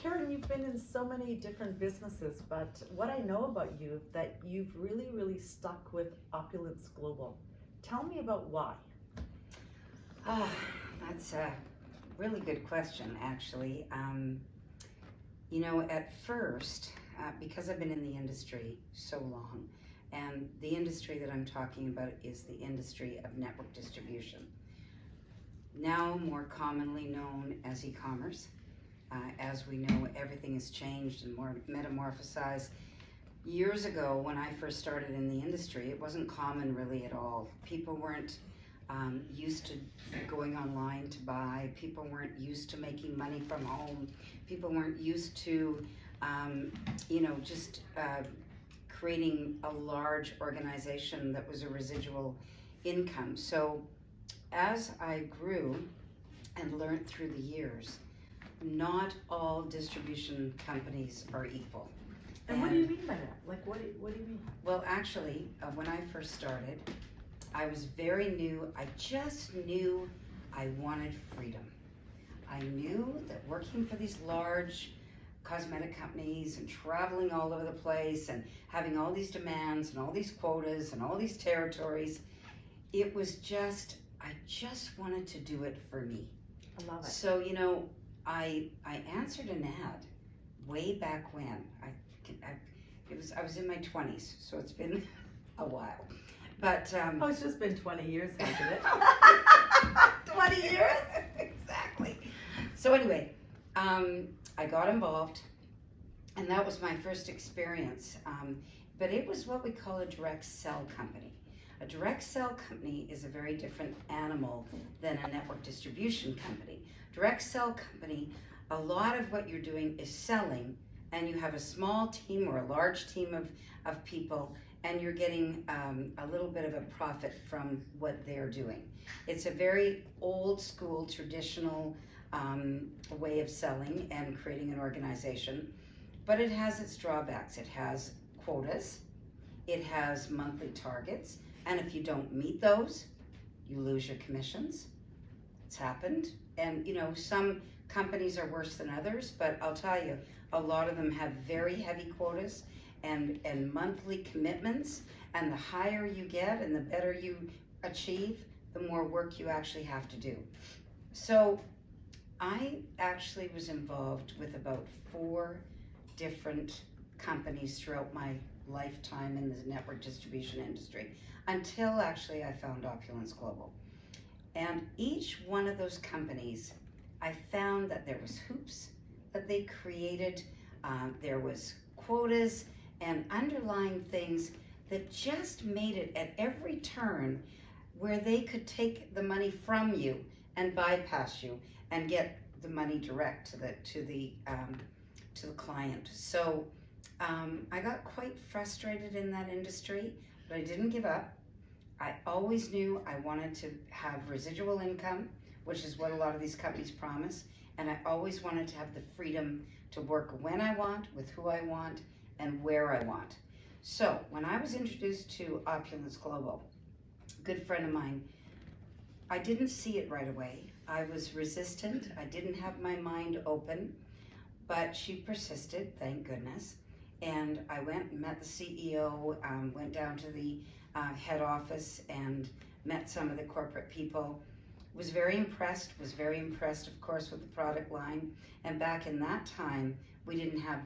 Karen, you've been in so many different businesses, but what I know about you, that you've really, really stuck with Opulence Global. Tell me about why. That's a really good question, actually. At first, because I've been in the industry so long, and the industry that I'm talking about is the industry of network distribution, now more commonly known as e-commerce. As we know, everything has changed and more metamorphosized. Years ago, when I first started in the industry, it wasn't common really at all. People weren't used to going online to buy. People weren't used to making money from home. People weren't used to, just creating a large organization that was a residual income. So as I grew and learned through the years, not all distribution companies are equal. And what do you mean by that? Like, what do you mean? Well, actually, when I first started, I was very new. I just knew I wanted freedom. I knew that working for these large cosmetic companies and traveling all over the place and having all these demands and all these quotas and all these territories, it was just, I just wanted to do it for me. I love it. So, I answered an ad way back when. I was in my 20s, so it's been a while. But oh, it's just been 20 years, hasn't it? 20 years? Exactly. So anyway, I got involved, and that was my first experience. But it was what we call a direct sell company. A direct sell company is a very different animal than a network distribution company. Direct sell company, a lot of what you're doing is selling, and you have a small team or a large team of people, and you're getting a little bit of a profit from what they're doing. It's a very old school, traditional way of selling and creating an organization, but it has its drawbacks. It has quotas, it has monthly targets, and if you don't meet those, you lose your commissions. It's happened, and some companies are worse than others, but I'll tell you, a lot of them have very heavy quotas and monthly commitments, and the higher you get and the better you achieve, the more work you actually have to do. So I actually was involved with about 4 different companies throughout my lifetime in the network distribution industry, until actually I found Opulence Global. And each one of those companies, I found that there was hoops that they created, there was quotas and underlying things that just made it at every turn where they could take the money from you and bypass you and get the money direct to the client. So I got quite frustrated in that industry, but I didn't give up. I always knew I wanted to have residual income, which is what a lot of these companies promise, and I always wanted to have the freedom to work when I want, with who I want, and where I want. So when I was introduced to Opulence Global, a good friend of mine, I didn't see it right away. I was resistant. I didn't have my mind open, but she persisted, thank goodness. And I went and met the CEO, went down to the head office and met some of the corporate people. Was very impressed, of course, with the product line. And back in that time, we didn't have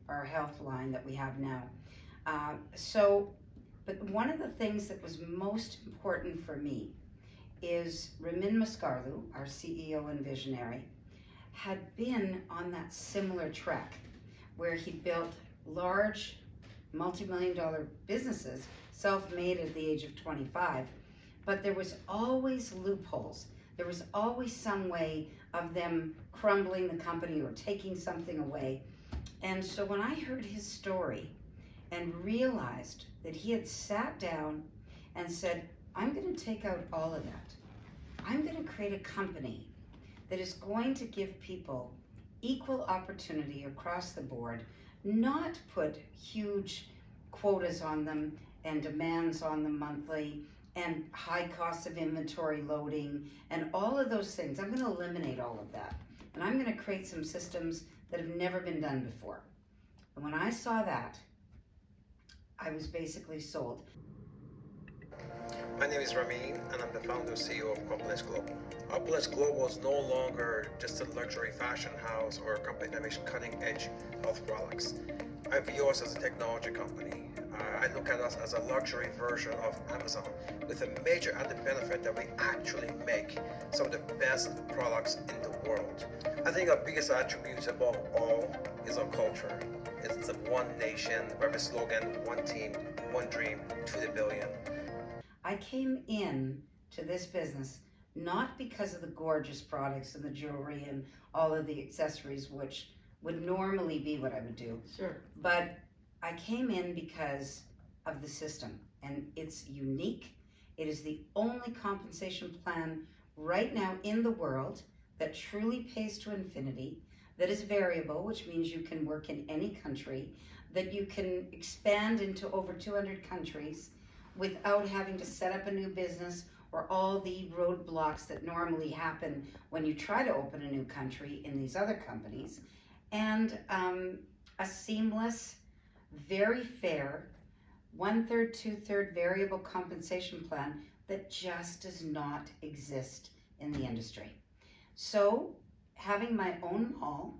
our health line that we have now. But one of the things that was most important for me is Ramin Mascarlu, our CEO and visionary, had been on that similar track where he built large multi-million-dollar businesses, self-made at the age of 25, but there was always loopholes. There was always some way of them crumbling the company or taking something away. And so when I heard his story and realized that he had sat down and said, I'm going to take out all of that. I'm going to create a company that is going to give people equal opportunity across the board, not put huge quotas on them and demands on them monthly and high costs of inventory loading and all of those things. I'm going to eliminate all of that and I'm going to create some systems that have never been done before. And when I saw that, I was basically sold. My name is Ramin, and I'm the founder and CEO of Opulence Global. Opulence Global is no longer just a luxury fashion house or a company that makes cutting-edge health products. I view us as a technology company. I look at us as a luxury version of Amazon, with a major added benefit that we actually make some of the best products in the world. I think our biggest attribute above all is our culture. It's the one nation, where the slogan, one team, one dream, to the billion. I came in to this business not because of the gorgeous products and the jewelry and all of the accessories, which would normally be what I would do. Sure. But I came in because of the system, and it's unique. It is the only compensation plan right now in the world that truly pays to infinity, that is variable, which means you can work in any country, that you can expand into over 200 countries without having to set up a new business or all the roadblocks that normally happen when you try to open a new country in these other companies, and a seamless, very fair, 1/3, 2/3 variable compensation plan that just does not exist in the industry. So having my own mall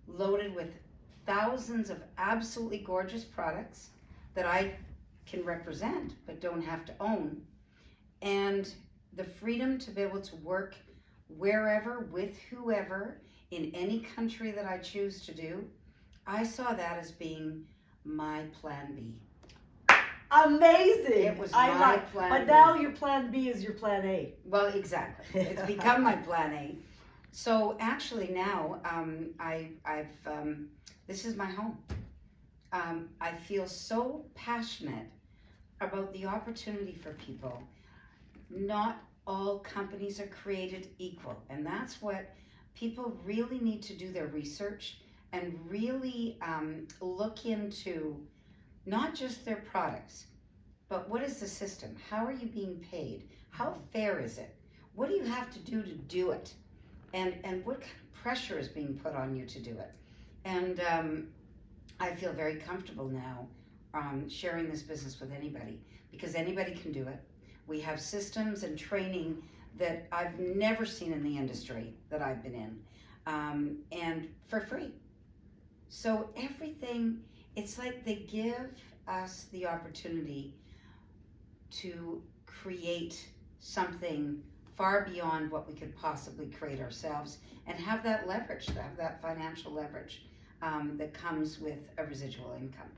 loaded with thousands of absolutely gorgeous products that I can represent but don't have to own, and the freedom to be able to work wherever with whoever in any country that I choose to do, I saw that as being my plan B. Amazing. It was I my like, plan but B. now your plan B is your plan A. Well, exactly. It's become my plan A. So actually now, this is my home. I feel so passionate about the opportunity for people. Not all companies are created equal, and that's what people really need to do their research and really look into, not just their products, but what is the system? How are you being paid? How fair is it? What do you have to do it? And what kind of pressure is being put on you to do it? And I feel very comfortable now sharing this business with anybody, because anybody can do it. We have systems and training that I've never seen in the industry that I've been in, and for free. So everything, it's like they give us the opportunity to create something far beyond what we could possibly create ourselves, and have that leverage, to have that financial leverage that comes with a residual income.